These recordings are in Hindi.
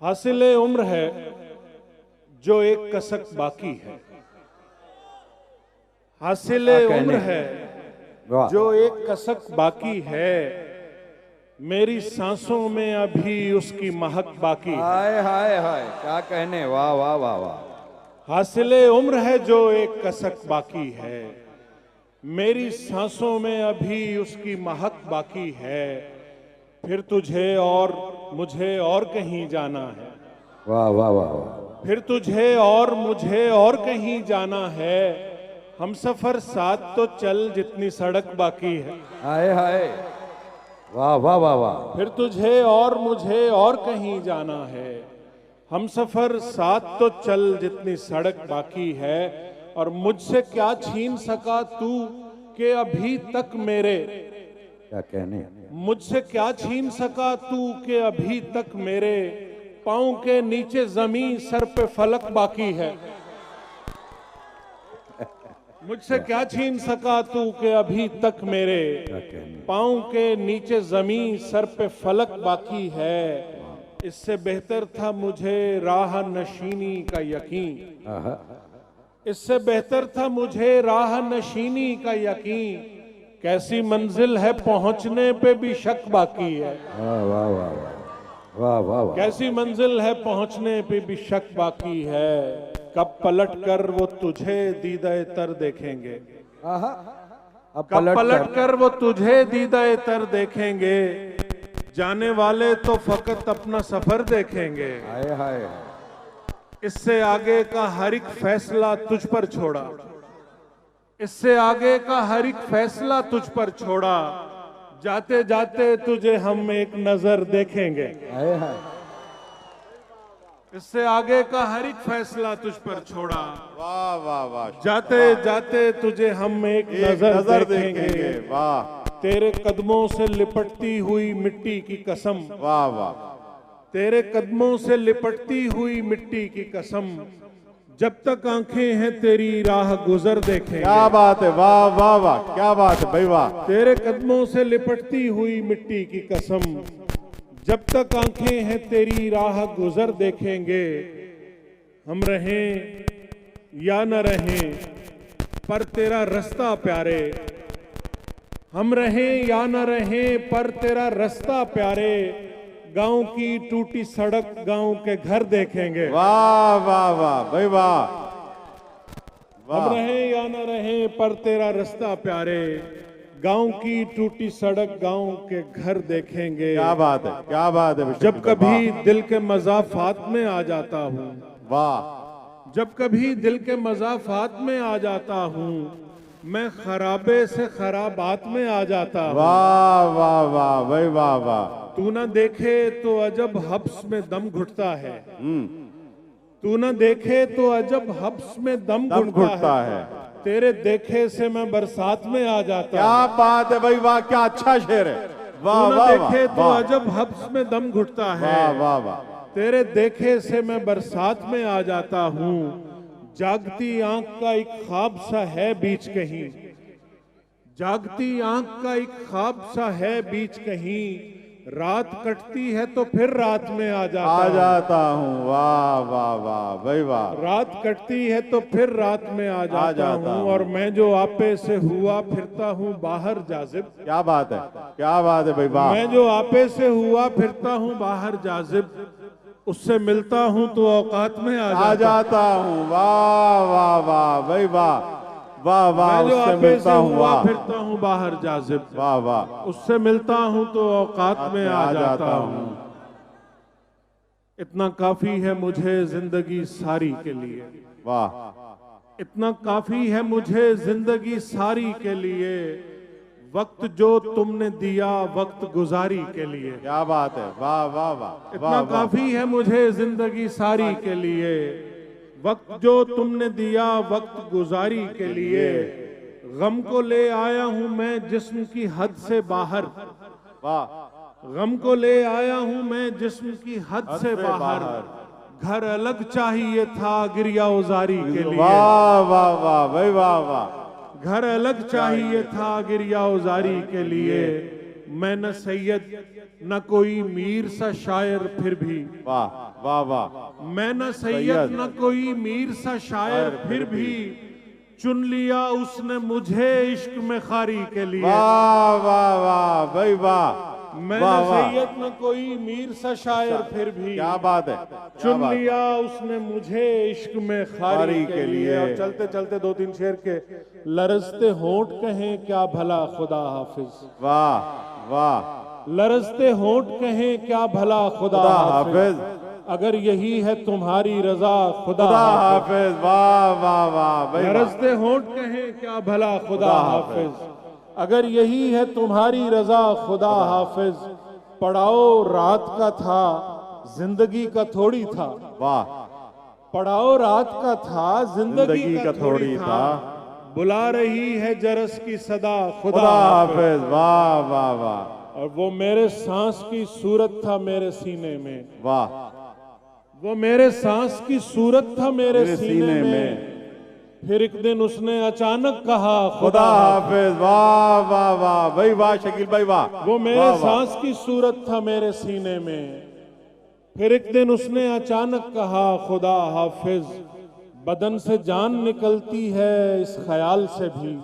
हासिले उम्र है जो एक कसक बाकी है। हासिले उम्र है जो एक कसक बाकी है। मेरी सांसों में अभी उसकी महक बाकी है। हाय हाय हाय, क्या कहने, वाह वाह वाह वाह। हासिले उम्र है जो एक कसक बाकी है। मेरी सांसों में अभी उसकी महक बाकी है। फिर तुझे और मुझे और कहीं जाना है। वाह वाह वाह वाह। फिर तुझे और मुझे और कहीं जाना है। हम सफर साथ तो चल जितनी सड़क बाकी है। हाय हाय, वाह वाह वाह वाह। फिर तुझे और मुझे और कहीं जाना है। हम सफर साथ तो चल जितनी सड़क बाकी है। और मुझसे क्या छीन सका तू कि अभी तक मेरे, क्या कहने, मुझसे क्या छीन सका तू कि अभी तक मेरे पाँव के नीचे जमीन सर पे फलक बाकी है। मुझसे क्या छीन सका तू कि अभी तक मेरे क्या कहने। पाँव के नीचे जमीन सर पे फलक बाकी है। इससे बेहतर था मुझे राह नशीनी का यकीन। आहा, इससे बेहतर था मुझे राह नशीनी का यकीन। कैसी मंजिल है पहुंचने पे भी शक बाकी है। वाह वाह वाह वाह वाह वाह वाह। कैसी मंजिल है पहुंचने पे भी शक बाकी है। कब पलट कर वो तुझे दीदाए तर देखेंगे। आहा, अब कब पलट कर वो तुझे दीदाए तर देखेंगे। जाने वाले तो फकत अपना सफर देखेंगे। हाय हाय। इससे आगे का हर एक फैसला तुझ पर छोड़ा। इससे आगे का हर एक फैसला तुझ पर छोड़ा। जाते जाते तुझे हम एक नजर देखेंगे। हाय हाय। इससे आगे का हर एक फैसला तुझ पर छोड़ा। वाह वाह वाह। जाते जाते तुझे हम एक नजर देखेंगे। वाह तेरे कदमों से लिपटती हुई मिट्टी की कसम। वाह वाह। तेरे कदमों से लिपटती हुई मिट्टी की कसम। जब तक आंखें हैं तेरी राह गुजर देखेंगे। क्या बात है, वाह वाह वाह, क्या बात है भाई, वाह। तेरे कदमों से लिपटती हुई मिट्टी की कसम। जब तक आंखें हैं तेरी राह गुजर देखेंगे। हम रहें या न रहें पर तेरा रास्ता प्यारे। हम रहें या न रहें पर तेरा रास्ता प्यारे। गांव की टूटी सड़क गांव के घर देखेंगे। वाह वाह वाह भाई, वाह हम रहें या न रहें पर तेरा रास्ता प्यारे। गांव की टूटी सड़क गांव के घर देखेंगे। क्या बात है, क्या बात है। जब कभी दिल के मज़ाफ़ात में आ जाता हूँ। वाह। जब कभी दिल के मज़ाफ़ात में आ जाता हूँ। मैं खराबे से खराबात में आ जाता हूँ। वाह वाह वाह भाई, वाह वाह। तू न देखे तो अजब हब्स में दम घुटता है। तू न देखे तो अजब हब्स में दम घुटता है। तेरे देखे से मैं बरसात में आ जाता। क्या बात है भाई, वाह, क्या अच्छा शेर है। वाह तू न वाह देखे तो वाह। अजब हब्स में दम घुटता है। वाह वाह वाह। तेरे देखे से मैं बरसात में आ जाता हूँ। जागती आंख का एक ख्वाब सा है बीच कहीं। जागती आंख का एक ख्वाब सा है बीच कहीं। रात कटती है तो फिर रात में आ जाता हूँ। वाह वाह वाह भाई, वाह। रात कटती है तो फिर रात में आ जाता हूँ। और मैं जो आपे से हुआ फिरता हूँ बाहर जाजिब। क्या बात है, क्या बात है भाई, वाह। मैं जो आपे से हुआ फिरता हूँ बाहर जाजिब। उससे मिलता हूँ तो औकात में आ जाता हूँ। वाह वाह वाह भाई, वाह वाह वाह। मैं जो उससे आपे मिलता से हूँ, हुआ वाह फिरता हूँ बाहर जाजिब। वाह वाह। उससे मिलता हूँ तो औकात में आ जाता हूँ। इतना काफी है मुझे जिंदगी सारी के लिए। वाह। इतना काफी है मुझे जिंदगी सारी के लिए। वक्त जो तुमने दिया वक्त गुजारी के लिए। क्या बात है, वाह वाह वाह। इतना काफी है मुझे जिंदगी सारी के लिए। वक्त जो तुमने दिया वक्त गुजारी के लिए। गम को ले आया हूं मैं जिस्म की हद से बाहर। वाह। गम को ले आया हूं मैं जिस्म की हद से बाहर। घर अलग चाहिए था गिरिया उजारी के लिए। वाह वाह वाह भाई, वाह वाह। घर अलग चाहिए था गिरिया उजारी के लिए। मैं न सैयद न कोई मीर सा शायर फिर भी, वाह वाह वाह, मैं न सैयद न कोई मीर सा शायर फिर भी, चुन लिया उसने मुझे इश्क में खारी के लिए। वाह वाह वाह भाई वाह, मैं वाह न वाह, सैयद न कोई मीर सा शायर फिर भी, क्या बात है, क्या चुन बात है। लिया उसने मुझे इश्क में खारी के लिए। और चलते चलते दो तीन शेर के लरजते होंठ कहें क्या भला खुदा हाफिज, वाह वाह, लरजते होंठ कहें क्या भला खुदा खुदा हाफिज, हाफिज, अगर यही है तुम्हारी रजा खुदा खुदा हाफिज, हाफिज, वाह वाह वाह भाई वाह, लरजते होंठ कहें क्या भला खुदा खुदा हाफिज, अगर यही है तुम्हारी रजा खुदा हाफिज, पड़ाओ रात का था जिंदगी का थोड़ी था, वाह, पड़ाओ रात का था जिंदगी का थोड़ी था, था, बुला रही है जरस की सदा खुदा खुदा हाफिज, हाफिज, वाह वाह वाह, और वो मेरे सांस की सूरत था मेरे सीने में, वाह, वो मेरे सांस की सूरत था मेरे मेरे सीने में, फिर एक दिन उसने अचानक कहा खुदा हाफिज, वाह वाह वाह भाई वाह, शकील भाई वाह, वो मेरे वाह, वाह। सांस की सूरत था मेरे सीने में, फिर एक दिन उसने अचानक कहा खुदा हाफिज, बदन से जान निकलती है इस ख्याल से भी,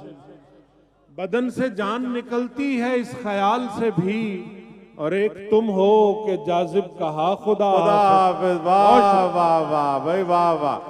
बदन से जान निकलती है इस ख्याल से भी, और एक तुम हो के जाजिब कहा खुदा खुदा हाफिज। हाफिज, वाह वाह वाह भाई वाह वाह।